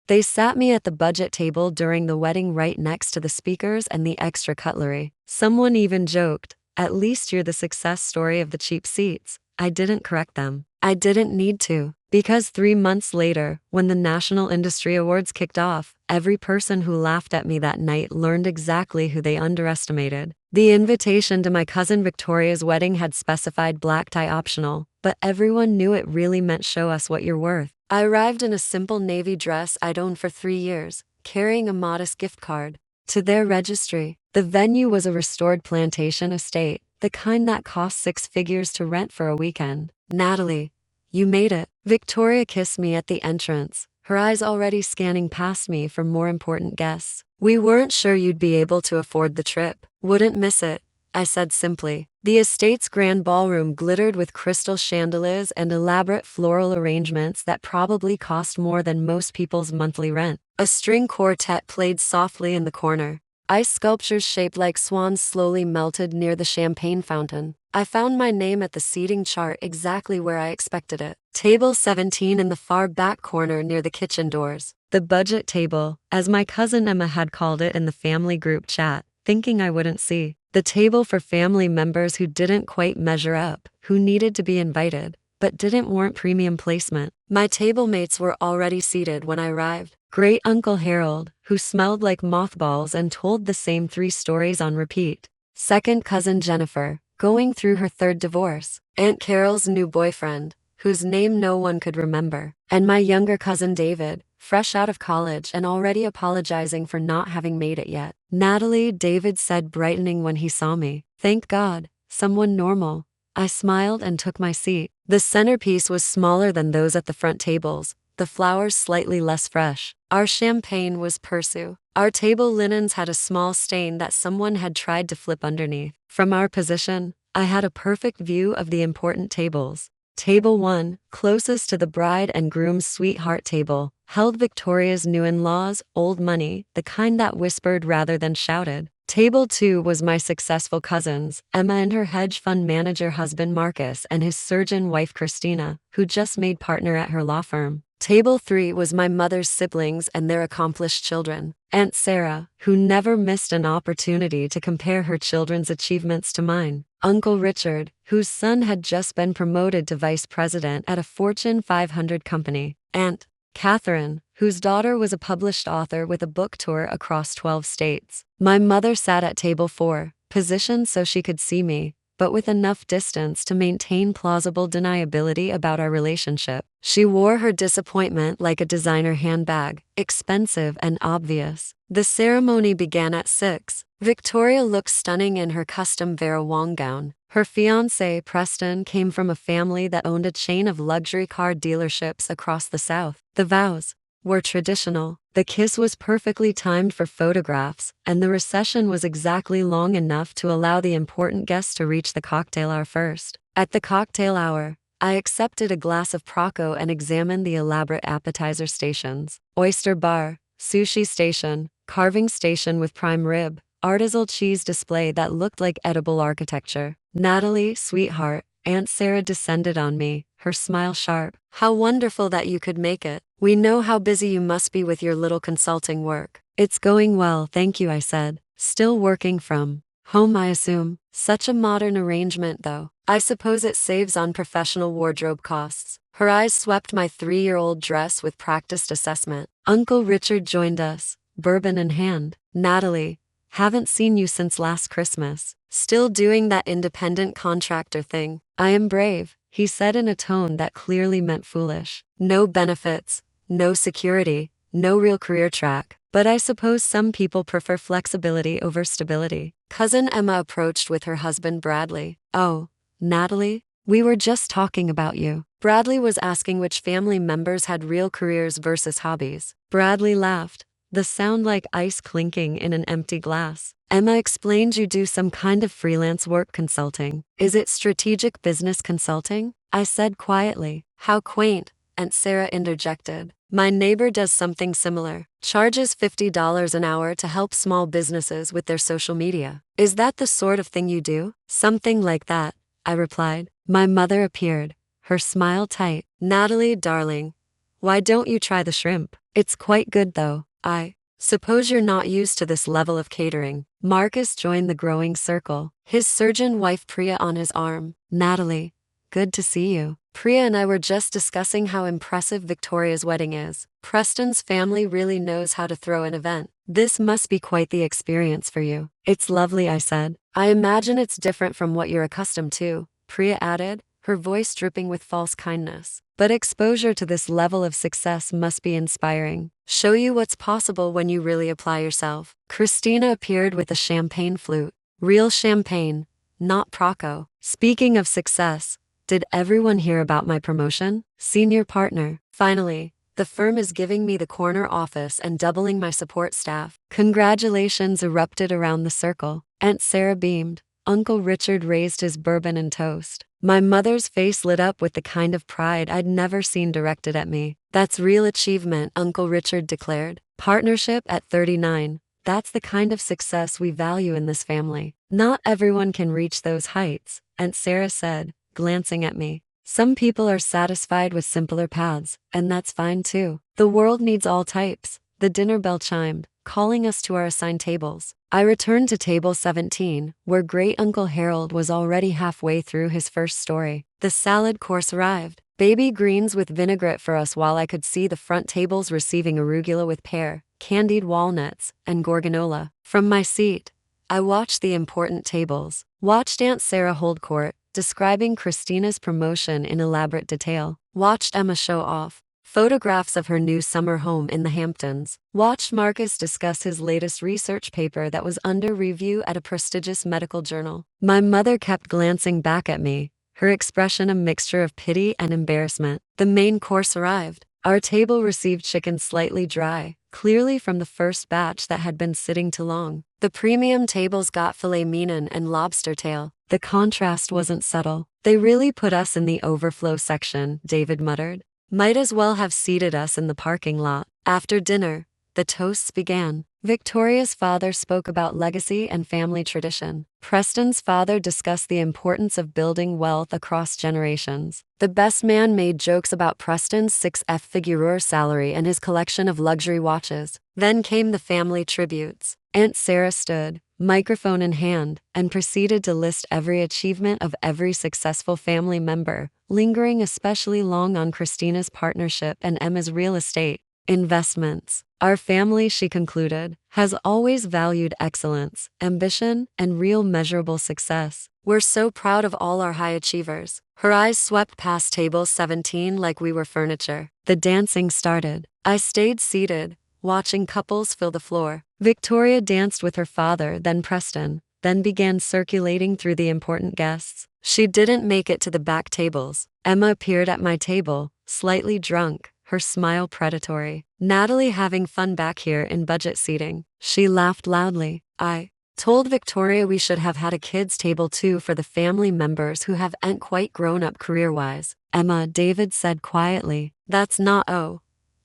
They sat me at the budget table during the wedding right next to the speakers and the extra cutlery. Someone even joked, "At least you're the success story of the cheap seats." I didn't correct them. I didn't need to. Because 3 months later, when the National Industry Awards kicked off, every person who laughed at me that night learned exactly who they underestimated. The invitation to my cousin Victoria's wedding had specified black tie optional, but everyone knew it really meant show us what you're worth. I arrived in a simple navy dress I'd owned for 3 years, carrying a modest gift card to their registry. The venue was a restored plantation estate, the kind that cost 6 figures to rent for a weekend. "Natalie, you made it." Victoria kissed me at the entrance, her eyes already scanning past me for more important guests. "We weren't sure you'd be able to afford the trip. Wouldn't miss it," I said simply. The estate's grand ballroom glittered with crystal chandeliers and elaborate floral arrangements that probably cost more than most people's monthly rent. A string quartet played softly in the corner. Ice sculptures shaped like swans slowly melted near the champagne fountain. I found my name at the seating chart exactly where I expected it. Table 17 in the far back corner near the kitchen doors. The budget table, as my cousin Emma had called it in the family group chat, thinking I wouldn't see. The table for family members who didn't quite measure up, who needed to be invited, but didn't warrant premium placement. My table mates were already seated when I arrived. Great Uncle Harold, who smelled like mothballs and told the same 3 stories on repeat. Second cousin Jennifer, going through her 3rd divorce. Aunt Carol's new boyfriend, whose name no one could remember. And my younger cousin David, fresh out of college and already apologizing for not having made it yet. "Natalie," David said, brightening when he saw me. "Thank God, someone normal." I smiled and took my seat. The centerpiece was smaller than those at the front tables, the flowers slightly less fresh. Our champagne was Persu. Our table linens had a small stain that someone had tried to flip underneath. From our position, I had a perfect view of the important tables. Table 1, closest to the bride and groom's sweetheart table, held Victoria's new in-laws, old money, the kind that whispered rather than shouted. Table 2 was my successful cousins, Emma and her hedge fund manager husband Marcus and his surgeon wife Christina, who just made partner at her law firm. Table 3 was my mother's siblings and their accomplished children. Aunt Sarah, who never missed an opportunity to compare her children's achievements to mine. Uncle Richard, whose son had just been promoted to vice president at a Fortune 500 company. Aunt Catherine, whose daughter was a published author with a book tour across 12 states. My mother sat at table 4, positioned so she could see me, but with enough distance to maintain plausible deniability about our relationship. She wore her disappointment like a designer handbag, expensive and obvious. The ceremony began at 6. Victoria looked stunning in her custom Vera Wang gown. Her fiancé, Preston, came from a family that owned a chain of luxury car dealerships across the South. The vows were traditional. The kiss was perfectly timed for photographs, and the recession was exactly long enough to allow the important guests to reach the cocktail hour first. At the cocktail hour, I accepted a glass of Prosecco and examined the elaborate appetizer stations. Oyster bar, sushi station, carving station with prime rib, artisanal cheese display that looked like edible architecture. "Natalie, sweetheart," Aunt Sarah descended on me, her smile sharp. "How wonderful that you could make it. We know how busy you must be with your little consulting work." "It's going well, thank you," I said. "Still working from home, I assume." "Such a modern arrangement, though. I suppose it saves on professional wardrobe costs." Her eyes swept my 3-year-old dress with practiced assessment. Uncle Richard joined us, bourbon in hand. "Natalie, haven't seen you since last Christmas. Still doing that independent contractor thing?" "I am brave," he said in a tone that clearly meant foolish. "No benefits, no security, no real career track. But I suppose some people prefer flexibility over stability." Cousin Emma approached with her husband Bradley. "Oh, Natalie, we were just talking about you." Bradley was asking which family members had real careers versus hobbies. Bradley laughed, the sound like ice clinking in an empty glass. "Emma explained you do some kind of freelance work consulting. Is it strategic business consulting?" I said quietly. "How quaint," Aunt Sarah interjected. "My neighbor does something similar. Charges $50 an hour to help small businesses with their social media." "Is that the sort of thing you do?" "Something like that," I replied. My mother appeared, her smile tight. "Natalie, darling, Why don't you try the shrimp? It's quite good though. I suppose you're not used to this level of catering. Marcus joined the growing circle, his surgeon wife Priya on his arm. Natalie, good to see you. Priya and I were just discussing how impressive Victoria's wedding is. Preston's family really knows how to throw an event. This must be quite the experience for you. It's lovely, I said. I imagine it's different from what you're accustomed to, Priya added, her voice dripping with false kindness. But exposure to this level of success must be inspiring. Show you what's possible when you really apply yourself. Christina appeared with a champagne flute. Real champagne, not Proco. Speaking of success, did everyone hear about my promotion? Senior partner. Finally, the firm is giving me the corner office and doubling my support staff. Congratulations erupted around the circle. Aunt Sarah beamed. Uncle Richard raised his bourbon and toast. My mother's face lit up with the kind of pride I'd never seen directed at me. That's real achievement, Uncle Richard declared. Partnership at 39. That's the kind of success we value in this family. Not everyone can reach those heights, Aunt Sarah said, glancing at me. Some people are satisfied with simpler paths, and that's fine too. The world needs all types. The dinner bell chimed, calling us to our assigned tables. I returned to table 17, where Great-Uncle Harold was already halfway through his first story. The salad course arrived. Baby greens with vinaigrette for us, while I could see the front tables receiving arugula with pear, candied walnuts, and gorgonzola. From my seat, I watched the important tables, watched Aunt Sarah hold court, describing Christina's promotion in elaborate detail, watched Emma show off photographs of her new summer home in the Hamptons, watched Marcus discuss his latest research paper that was under review at a prestigious medical journal. My mother kept glancing back at me, her expression a mixture of pity and embarrassment. The main course arrived. Our table received chicken slightly dry, clearly from the first batch that had been sitting too long. The premium tables got filet mignon and lobster tail. The contrast wasn't subtle. They really put us in the overflow section, David muttered. Might as well have seated us in the parking lot. After dinner, the toasts began. Victoria's father spoke about legacy and family tradition. Preston's father discussed the importance of building wealth across generations. The best man made jokes about Preston's 6F-figure salary and his collection of luxury watches. Then came the family tributes. Aunt Sarah stood, microphone in hand, and proceeded to list every achievement of every successful family member, lingering especially long on Christina's partnership and Emma's real estate investments. Our family, she concluded, has always valued excellence, ambition, and real measurable success. We're so proud of all our high achievers. Her eyes swept past table 17 like we were furniture. The dancing started. I stayed seated, watching couples fill the floor. Victoria danced with her father, then Preston, then began circulating through the important guests. She didn't make it to the back tables. Emma appeared at my table, slightly drunk, her smile predatory. Natalie having fun back here in budget seating. She laughed loudly. I told Victoria we should have had a kids' table too for the family members who ain't quite grown up career-wise. Emma, David said quietly. That's not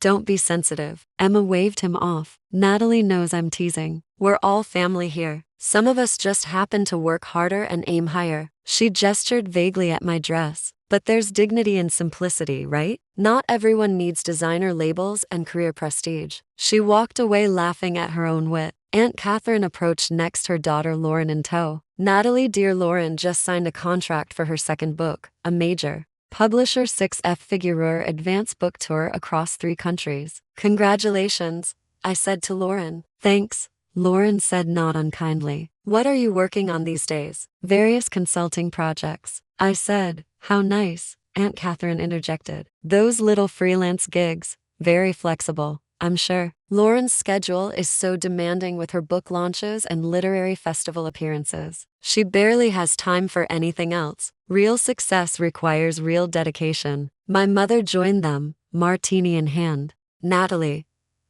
Don't be sensitive. Emma waved him off. Natalie knows I'm teasing. We're all family here. Some of us just happen to work harder and aim higher. She gestured vaguely at my dress. But there's dignity in simplicity, right? Not everyone needs designer labels and career prestige. She walked away laughing at her own wit. Aunt Catherine approached next, her daughter Lauren in tow. Natalie, dear Lauren just signed a contract for her second book, a major publisher 6F figure advanced book tour across 3 countries. Congratulations, I said to Lauren. Thanks, Lauren said not unkindly. What are you working on these days? Various consulting projects. I said. How nice, Aunt Catherine interjected. Those little freelance gigs, very flexible, I'm sure. Lauren's schedule is so demanding with her book launches and literary festival appearances. She barely has time for anything else. Real success requires real dedication. My mother joined them, martini in hand. Natalie,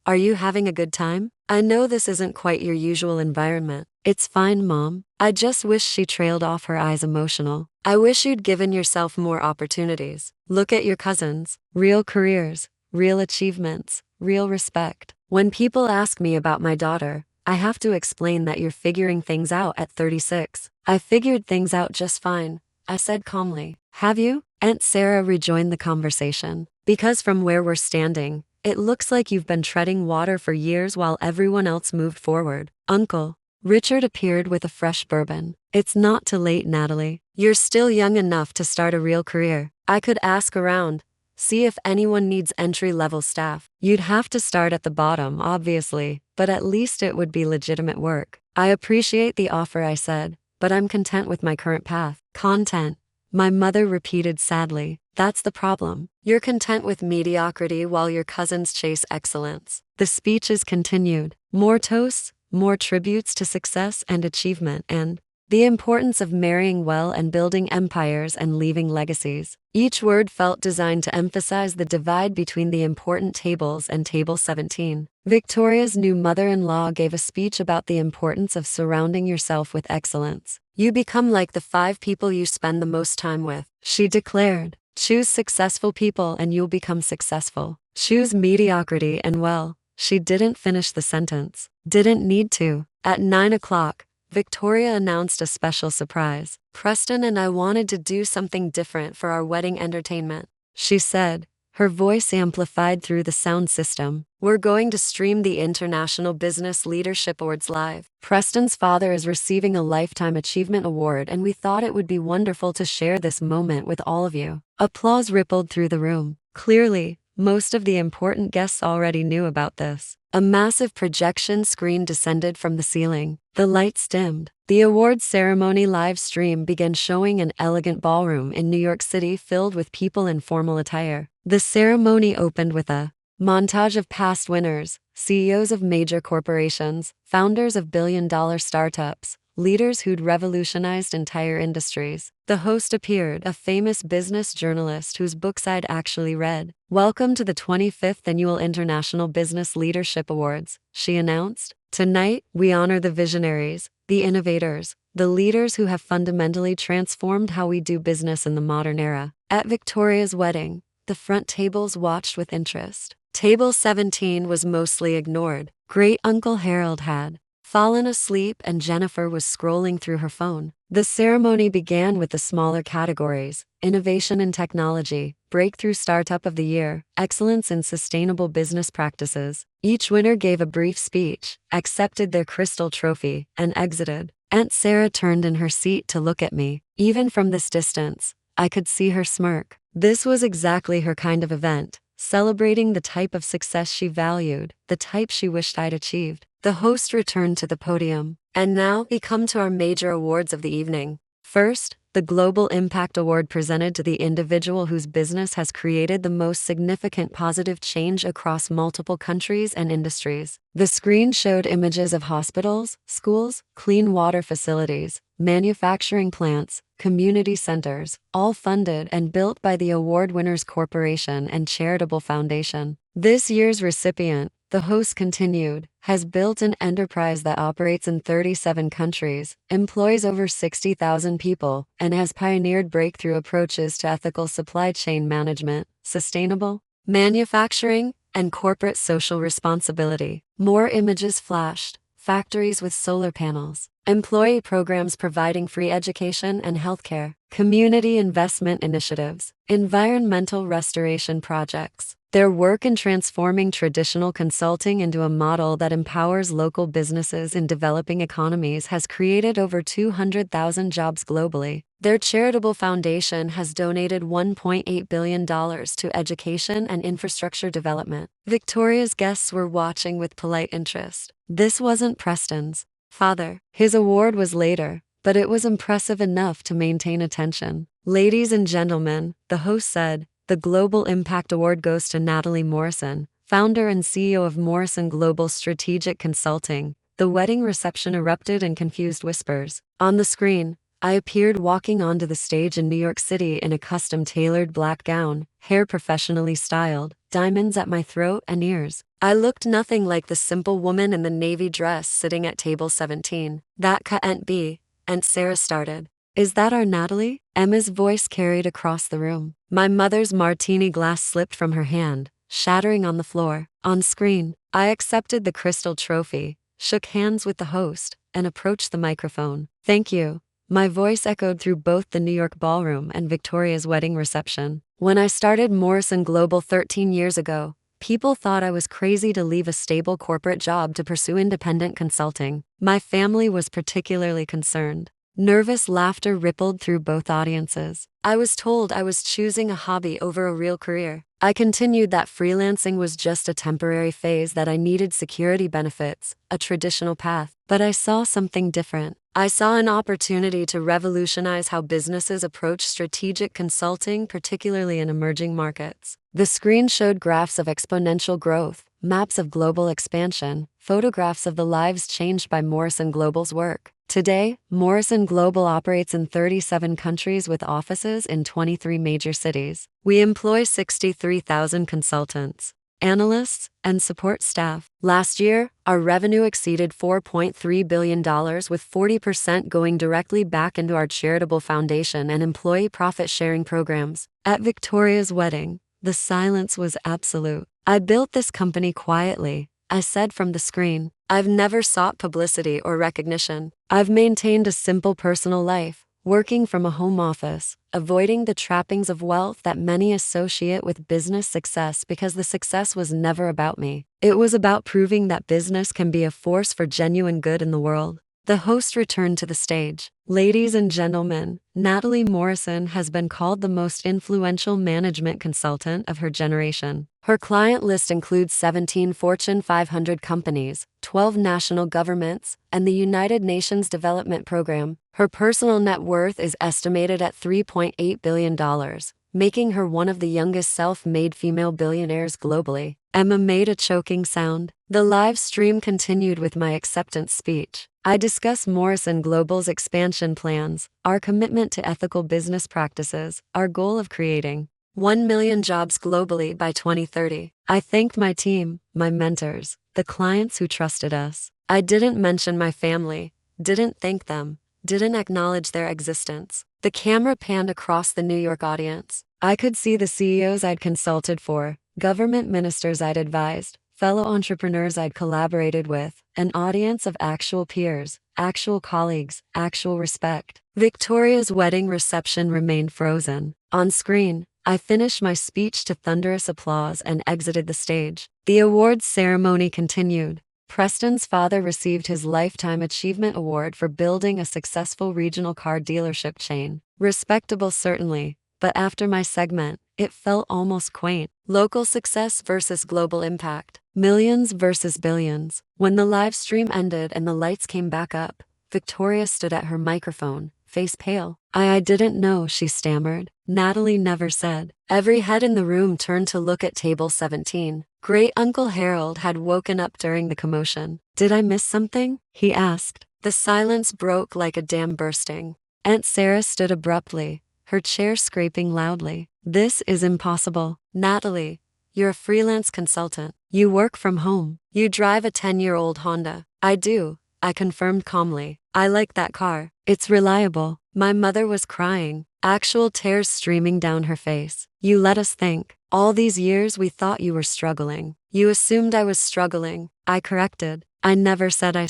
are you having a good time? I know this isn't quite your usual environment. It's fine, Mom. I just wish, she trailed off, her eyes emotional. I wish you'd given yourself more opportunities. Look at your cousins. Real careers, real achievements, real respect. When people ask me about my daughter, I have to explain that you're figuring things out at 36. I figured things out just fine, I said calmly. Have you? Aunt Sarah rejoined the conversation. Because from where we're standing, it looks like you've been treading water for years while everyone else moved forward. Uncle Richard appeared with a fresh bourbon. It's not too late, Natalie. You're still young enough to start a real career. I could ask around, see if anyone needs entry-level staff. You'd have to start at the bottom, obviously, but at least it would be legitimate work. I appreciate the offer, I said, but I'm content with my current path. Content, my mother repeated sadly. That's the problem. You're content with mediocrity while your cousins chase excellence. The speeches continued. More toasts, more tributes to success and achievement, and the importance of marrying well and building empires and leaving legacies. Each word felt designed to emphasize the divide between the important tables and Table 17. Victoria's new mother-in-law gave a speech about the importance of surrounding yourself with excellence. You become like the 5 people you spend the most time with, she declared. Choose successful people and you'll become successful. Choose mediocrity and well, she didn't finish the sentence. Didn't need to. At 9 o'clock, Victoria announced a special surprise. Preston and I wanted to do something different for our wedding entertainment, she said, her voice amplified through the sound system. We're going to stream the International Business Leadership Awards live. Preston's father is receiving a Lifetime Achievement Award and we thought it would be wonderful to share this moment with all of you. Applause rippled through the room. Clearly, most of the important guests already knew about this. A massive projection screen descended from the ceiling. The lights dimmed. The awards ceremony live stream began showing an elegant ballroom in New York City filled with people in formal attire. The ceremony opened with a montage of past winners, CEOs of major corporations, founders of billion-dollar startups, leaders who'd revolutionized entire industries. The host appeared, a famous business journalist whose books I'd actually read. Welcome to the 25th Annual International Business Leadership Awards, she announced. Tonight, we honor the visionaries, the innovators, the leaders who have fundamentally transformed how we do business in the modern era. At Victoria's wedding, the front tables watched with interest. Table 17 was mostly ignored. Great Uncle Harold had fallen asleep and Jennifer was scrolling through her phone. The ceremony began with the smaller categories: innovation in technology, breakthrough startup of the year, excellence in sustainable business practices. Each winner gave a brief speech, accepted their crystal trophy, and exited. Aunt Sarah turned in her seat to look at me. Even from this distance, I could see her smirk. This was exactly her kind of event, celebrating the type of success she valued, the type she wished I'd achieved. The host returned to the podium. And now we come to our major awards of the evening. First, the Global Impact Award presented to the individual whose business has created the most significant positive change across multiple countries and industries. The screen showed images of hospitals, schools, clean water facilities, manufacturing plants, community centers, all funded and built by the award winner's corporation and charitable foundation. This year's recipient, the host continued, has built an enterprise that operates in 37 countries, employs over 60,000 people, and has pioneered breakthrough approaches to ethical supply chain management, sustainable manufacturing, and corporate social responsibility. More images flashed. Factories with solar panels, employee programs providing free education and healthcare, community investment initiatives, environmental restoration projects. Their work in transforming traditional consulting into a model that empowers local businesses in developing economies has created over 200,000 jobs globally. Their charitable foundation has donated $1.8 billion to education and infrastructure development. Victoria's guests were watching with polite interest. This wasn't Preston's father. His award was later, but it was impressive enough to maintain attention. Ladies and gentlemen, the host said, the Global Impact Award goes to Natalie Morrison, founder and CEO of Morrison Global Strategic Consulting. The wedding reception erupted in confused whispers. On the screen, I appeared walking onto the stage in New York City in a custom-tailored black gown, hair professionally styled, diamonds at my throat and ears. I looked nothing like the simple woman in the navy dress sitting at table 17. That can't be, Aunt Sarah started. Is that our Natalie? Emma's voice carried across the room. My mother's martini glass slipped from her hand, shattering on the floor. On screen, I accepted the crystal trophy, shook hands with the host, and approached the microphone. Thank you, My voice echoed through both the New York ballroom and Victoria's wedding reception. When I started Morrison Global 13 years ago, people thought I was crazy to leave a stable corporate job to pursue independent consulting. My family was particularly concerned. Nervous laughter rippled through both audiences. I was told I was choosing a hobby over a real career. I continued that freelancing was just a temporary phase, that I needed security benefits, a traditional path. But I saw something different. I saw an opportunity to revolutionize how businesses approach strategic consulting, particularly in emerging markets. The screen showed graphs of exponential growth, maps of global expansion, photographs of the lives changed by Morrison Global's work. Today, Morrison Global operates in 37 countries with offices in 23 major cities. We employ 63,000 consultants, analysts, and support staff. Last year, our revenue exceeded $4.3 billion, with 40% going directly back into our charitable foundation and employee profit-sharing programs. At Victoria's wedding, the silence was absolute. I built this company quietly, I said from the screen. I've never sought publicity or recognition. I've maintained a simple personal life, working from a home office, avoiding the trappings of wealth that many associate with business success, because the success was never about me. It was about proving that business can be a force for genuine good in the world. The host returned to the stage. Ladies and gentlemen, Natalie Morrison has been called the most influential management consultant of her generation. Her client list includes 17 Fortune 500 companies, 12 national governments, and the United Nations Development Program. Her personal net worth is estimated at $3.8 billion, making her one of the youngest self-made female billionaires globally. Emma made a choking sound. The live stream continued with my acceptance speech. I discuss Morrison Global's expansion plans, our commitment to ethical business practices, our goal of creating 1 million jobs globally by 2030. I thanked my team, my mentors, the clients who trusted us. I didn't mention my family, didn't thank them, didn't acknowledge their existence. The camera panned across the New York audience. I could see the CEOs I'd consulted for, government ministers I'd advised, fellow entrepreneurs I'd collaborated with, an audience of actual peers, actual colleagues, actual respect. Victoria's wedding reception remained frozen. On screen, I finished my speech to thunderous applause and exited the stage. The awards ceremony continued. Preston's father received his Lifetime Achievement Award for building a successful regional car dealership chain. Respectable, certainly, but after my segment, it felt almost quaint. Local success versus global impact. Millions versus billions. When the live stream ended and the lights came back up, Victoria stood at her microphone, face pale. I didn't know, she stammered. Natalie never said. Every head in the room turned to look at table 17. Great Uncle Harold had woken up during the commotion. Did I miss something? He asked. The silence broke like a dam bursting. Aunt Sarah stood abruptly, her chair scraping loudly. This is impossible. Natalie, you're a freelance consultant. You work from home. You drive a 10-year-old Honda. I do, I confirmed calmly. I like that car. It's reliable. My mother was crying, actual tears streaming down her face. You let us think. All these years we thought you were struggling. You assumed I was struggling. I corrected. I never said I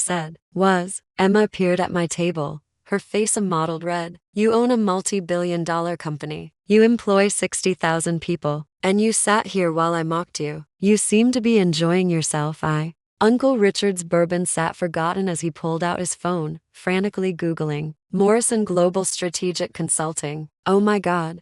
was. Emma appeared at my table, her face a mottled red. You own a multi-billion-dollar company. You employ 60,000 people. And you sat here while I mocked you. You seem to be enjoying yourself. Uncle Richard's bourbon sat forgotten as he pulled out his phone, frantically Googling Morrison Global Strategic Consulting. Oh my God,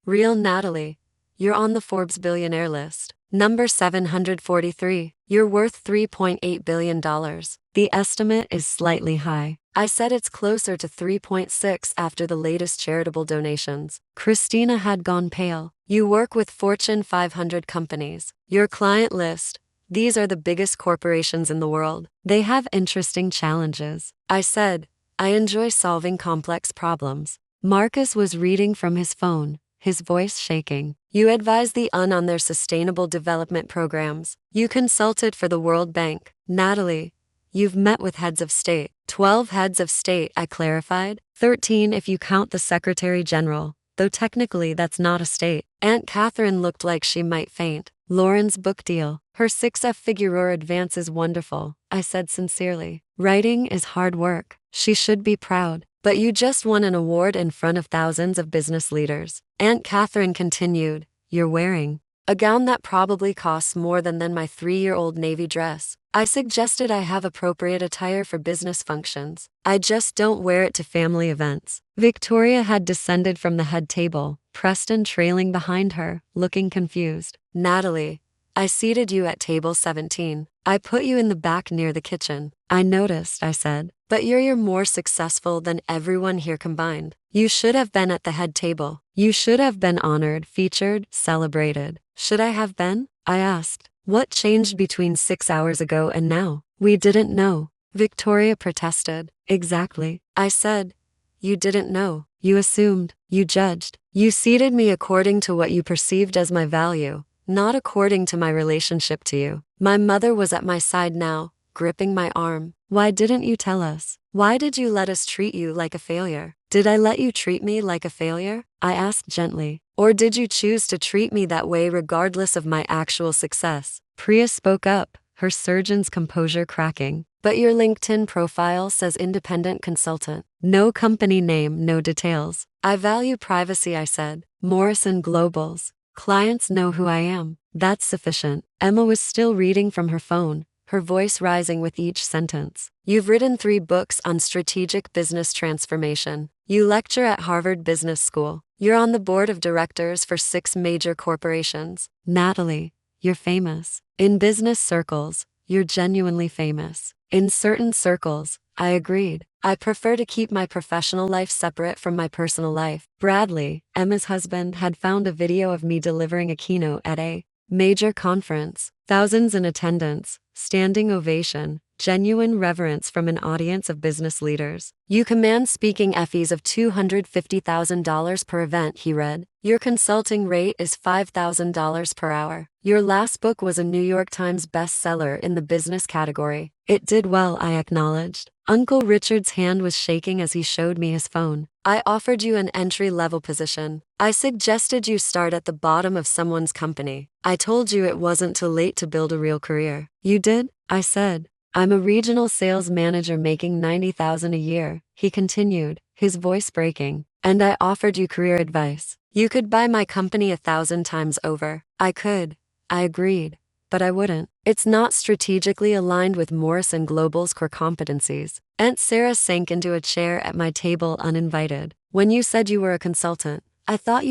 real Natalie. You're on the Forbes billionaire list. Number 743. You're worth $3.8 billion. The estimate is slightly high. I said it's closer to 3.6 after the latest charitable donations. Christina had gone pale. You work with Fortune 500 companies. Your client list. These are the biggest corporations in the world. They have interesting challenges. I said, I enjoy solving complex problems. Marcus was reading from his phone, his voice shaking. You advise the UN on their sustainable development programs. You consulted for the World Bank. Natalie, you've met with heads of state. 12 heads of state, I clarified. 13 if you count the Secretary General, though technically that's not a state. Aunt Catherine looked like she might faint. Lauren's book deal. Her 6F Figueroa advance is wonderful, I said sincerely. Writing is hard work. She should be proud. But you just won an award in front of thousands of business leaders. Aunt Catherine continued, you're wearing a gown that probably costs more than my 3-year-old navy dress. I suggested I have appropriate attire for business functions. I just don't wear it to family events. Victoria had descended from the head table, Preston trailing behind her, looking confused. Natalie, I seated you at table 17. I put you in the back near the kitchen. I noticed, I said. But you're more successful than everyone here combined. You should have been at the head table. You should have been honored, featured, celebrated. Should I have been? I asked. What changed between 6 hours ago and now? We didn't know. Victoria protested. Exactly. I said. You didn't know. You assumed. You judged. You seated me according to what you perceived as my value, not according to my relationship to you. My mother was at my side now, gripping my arm. Why didn't you tell us? Why did you let us treat you like a failure? Did I let you treat me like a failure? I asked gently. Or did you choose to treat me that way regardless of my actual success? Priya spoke up, her surgeon's composure cracking. But your LinkedIn profile says independent consultant. No company name, no details. I value privacy, I said. Morrison Globals. Clients know who I am. That's sufficient. Emma was still reading from her phone, her voice rising with each sentence. You've written 3 books on strategic business transformation. You lecture at Harvard Business School. You're on the board of directors for 6 major corporations. Natalie, you're famous. In business circles, you're genuinely famous. In certain circles, I agreed. I prefer to keep my professional life separate from my personal life. Bradley, Emma's husband, had found a video of me delivering a keynote at a major conference. Thousands in attendance, standing ovation, genuine reverence from an audience of business leaders. You command speaking fees of $250,000 per event, he read. Your consulting rate is $5,000 per hour. Your last book was a New York Times bestseller in the business category. It did well, I acknowledged. Uncle Richard's hand was shaking as he showed me his phone. I offered you an entry-level position. I suggested you start at the bottom of someone's company. I told you it wasn't too late to build a real career. You did? I said. I'm a regional sales manager making $90,000 a year, he continued, his voice breaking. And I offered you career advice. You could buy my company 1,000 times over. I could. I agreed. But I wouldn't. It's not strategically aligned with Morrison Global's core competencies. Aunt Sarah sank into a chair at my table uninvited. When you said you were a consultant, I thought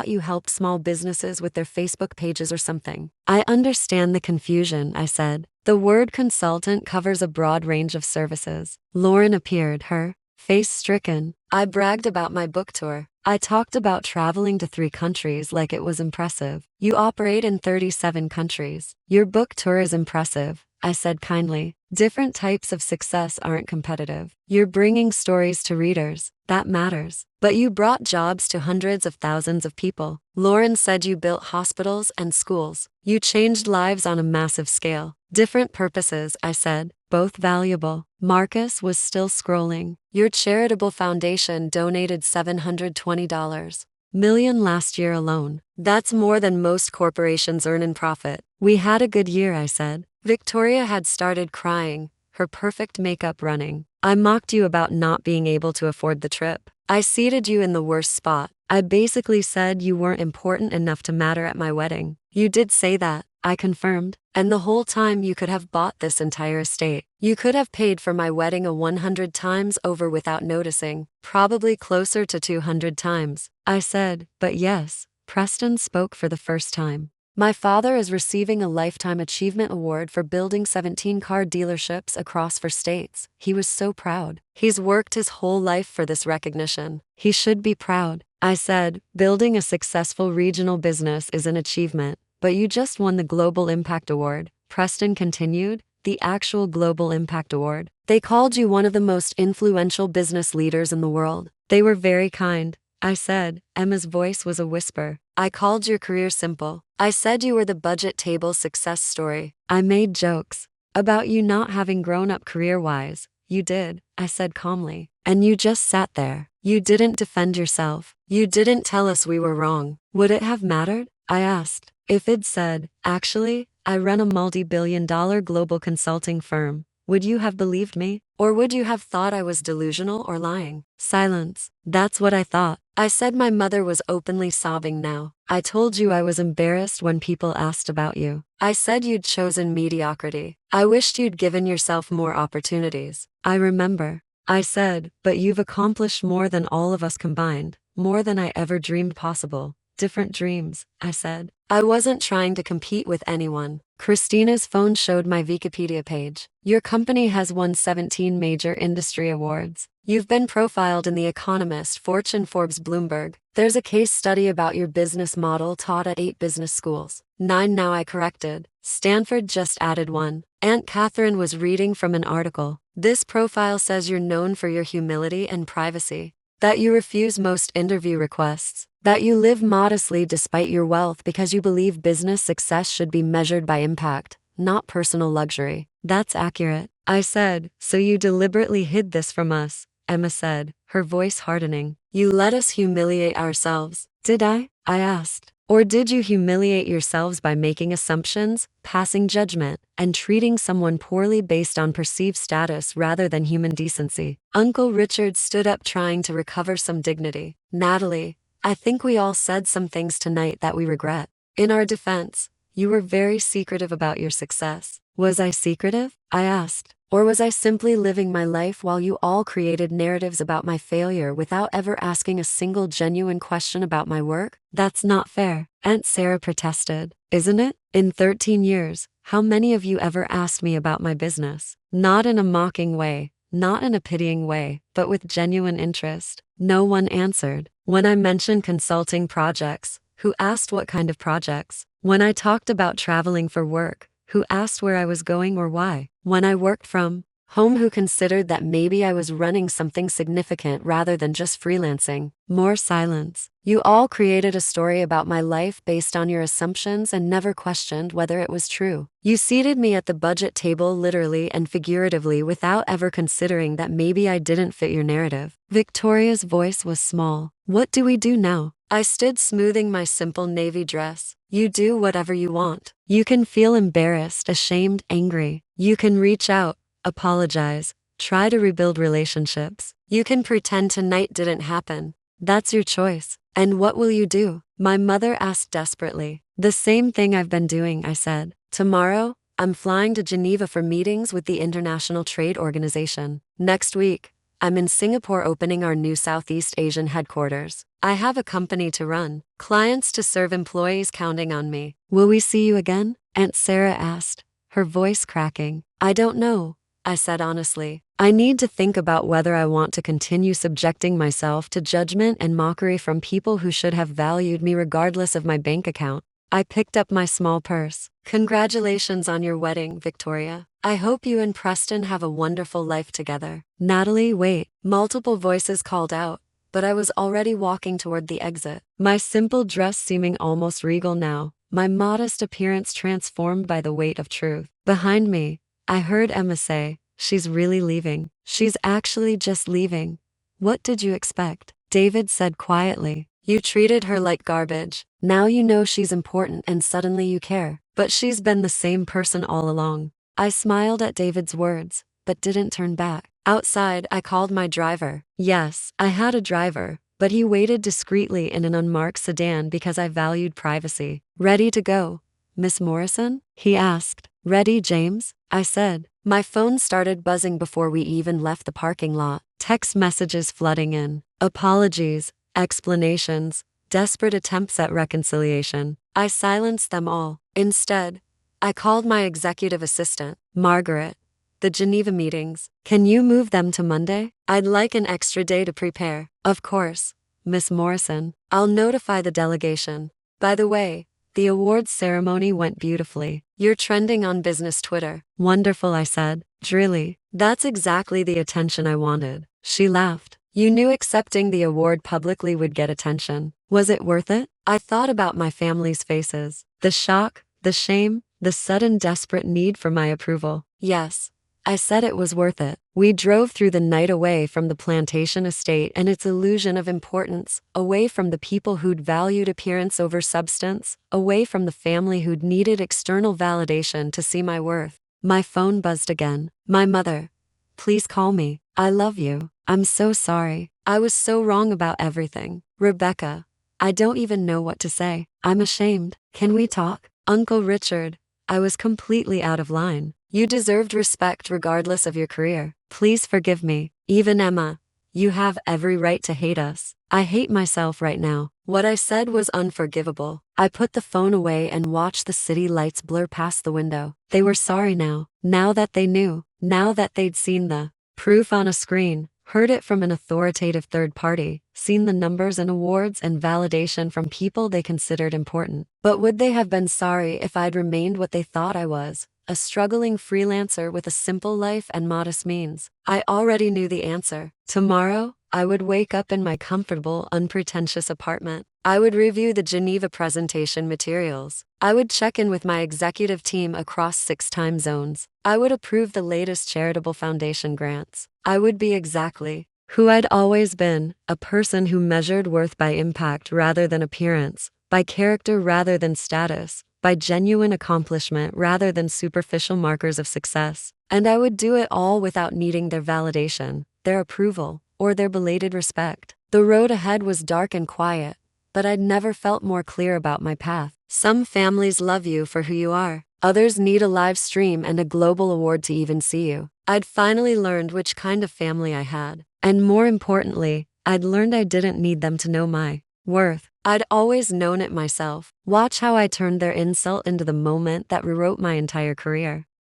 you helped small businesses with their Facebook pages or something. I understand the confusion, I said. The word consultant covers a broad range of services. Lauren appeared, her face stricken. I bragged about my book tour. I talked about traveling to 3 countries like it was impressive. You operate in 37 countries. Your book tour is impressive, I said kindly. Different types of success aren't competitive. You're bringing stories to readers. That matters. But you brought jobs to hundreds of thousands of people. Lauren said you built hospitals and schools. You changed lives on a massive scale. Different purposes, I said, both valuable. Marcus was still scrolling. Your charitable foundation donated $720 million last year alone. That's more than most corporations earn in profit. We had a good year, I said. Victoria had started crying, her perfect makeup running. I mocked you about not being able to afford the trip. I seated you in the worst spot. I basically said you weren't important enough to matter at my wedding. You did say that, I confirmed. And the whole time you could have bought this entire estate. You could have paid for my wedding 100 times over without noticing, probably closer to 200 times. I said, but yes, Preston spoke for the first time. My father is receiving a Lifetime Achievement Award for building 17 car dealerships across 4 states. He was so proud. He's worked his whole life for this recognition. He should be proud. I said, building a successful regional business is an achievement, but you just won the Global Impact Award. Preston continued, the actual Global Impact Award. They called you one of the most influential business leaders in the world. They were very kind. I said, Emma's voice was a whisper. I called your career simple. I said you were the budget table success story. I made jokes about you not having grown up career-wise. You did, I said calmly. And you just sat there. You didn't defend yourself. You didn't tell us we were wrong. Would it have mattered? I asked. If I'd said, actually, I run a multi-billion-dollar global consulting firm, would you have believed me? Or would you have thought I was delusional or lying? Silence. That's what I thought. I said my mother was openly sobbing now. I told you I was embarrassed when people asked about you. I said you'd chosen mediocrity. I wished you'd given yourself more opportunities. I remember. I said, but you've accomplished more than all of us combined, more than I ever dreamed possible. Different dreams, I said. I wasn't trying to compete with anyone. Christina's phone showed my Wikipedia page. Your company has won 17 major industry awards. You've been profiled in The Economist, Fortune, Forbes, Bloomberg. There's a case study about your business model taught at 8 business schools. 9 now, I corrected. Stanford just added 1. Aunt Catherine was reading from an article. This profile says you're known for your humility and privacy. That you refuse most interview requests. That you live modestly despite your wealth because you believe business success should be measured by impact, not personal luxury. That's accurate. I said, so you deliberately hid this from us, Emma said, her voice hardening. You let us humiliate ourselves. Did I? I asked. Or did you humiliate yourselves by making assumptions, passing judgment, and treating someone poorly based on perceived status rather than human decency? Uncle Richard stood up, trying to recover some dignity. Natalie, I think we all said some things tonight that we regret. In our defense, you were very secretive about your success. Was I secretive? I asked. Or was I simply living my life while you all created narratives about my failure without ever asking a single genuine question about my work? That's not fair, Aunt Sarah protested. Isn't it? In 13 years, how many of you ever asked me about my business? Not in a mocking way, not in a pitying way, but with genuine interest. No one answered. When I mentioned consulting projects, who asked what kind of projects? When I talked about traveling for work, who asked where I was going or why? When I worked from home, who considered that maybe I was running something significant rather than just freelancing? More silence. You all created a story about my life based on your assumptions and never questioned whether it was true. You seated me at the budget table literally and figuratively without ever considering that maybe I didn't fit your narrative. Victoria's voice was small. What do we do now? I stood, smoothing my simple navy dress. You do whatever you want. You can feel embarrassed, ashamed, angry. You can reach out, apologize, try to rebuild relationships. You can pretend tonight didn't happen. That's your choice. And what will you do? My mother asked desperately. The same thing I've been doing, I said. Tomorrow, I'm flying to Geneva for meetings with the International Trade Organization. Next week, I'm in Singapore opening our new Southeast Asian headquarters. I have a company to run, clients to serve, employees counting on me. Will we see you again? Aunt Sarah asked, her voice cracking. I don't know, I said honestly. I need to think about whether I want to continue subjecting myself to judgment and mockery from people who should have valued me regardless of my bank account. I picked up my small purse. Congratulations on your wedding, Victoria. I hope you and Preston have a wonderful life together. Natalie, wait. Multiple voices called out, but I was already walking toward the exit. My simple dress seeming almost regal now, my modest appearance transformed by the weight of truth. Behind me, I heard Emma say, she's really leaving. She's actually just leaving. What did you expect? David said quietly. You treated her like garbage. Now you know she's important and suddenly you care. But she's been the same person all along. I smiled at David's words, but didn't turn back. Outside, I called my driver. Yes, I had a driver, but he waited discreetly in an unmarked sedan because I valued privacy. Ready to go, Miss Morrison? He asked. Ready, James? I said. My phone started buzzing before we even left the parking lot. Text messages flooding in. Apologies, explanations, desperate attempts at reconciliation. I silenced them all. Instead, I called my executive assistant, Margaret. The Geneva meetings, can you move them to Monday? I'd like an extra day to prepare. Of course, Miss Morrison. I'll notify the delegation. By the way, the awards ceremony went beautifully. You're trending on business Twitter. Wonderful, I said, drily. That's exactly the attention I wanted. She laughed. You knew accepting the award publicly would get attention. Was it worth it? I thought about my family's faces. The shock, the shame, the sudden desperate need for my approval. Yes, I said it was worth it. We drove through the night away from the plantation estate and its illusion of importance, away from the people who'd valued appearance over substance, away from the family who'd needed external validation to see my worth. My phone buzzed again. My mother. Please call me. I love you. I'm so sorry. I was so wrong about everything. Rebecca. I don't even know what to say. I'm ashamed. Can we talk? Uncle Richard. I was completely out of line. You deserved respect regardless of your career. Please forgive me. Even Emma. You have every right to hate us. I hate myself right now. What I said was unforgivable. I put the phone away and watched the city lights blur past the window. They were sorry now. Now that they knew. Now that they'd seen the proof on a screen, heard it from an authoritative third party, seen the numbers and awards and validation from people they considered important. But would they have been sorry if I'd remained what they thought I was? A struggling freelancer with a simple life and modest means. I already knew the answer. Tomorrow, I would wake up in my comfortable, unpretentious apartment. I would review the Geneva presentation materials. I would check in with my executive team across 6 time zones. I would approve the latest charitable foundation grants. I would be exactly who I'd always been, a person who measured worth by impact rather than appearance, by character rather than status, by genuine accomplishment rather than superficial markers of success. And I would do it all without needing their validation, their approval, or their belated respect. The road ahead was dark and quiet, but I'd never felt more clear about my path. Some families love you for who you are. Others need a live stream and a global award to even see you. I'd finally learned which kind of family I had. And more importantly, I'd learned I didn't need them to know my worth. I'd always known it myself. Watch how I turned their insult into the moment that rewrote my entire career.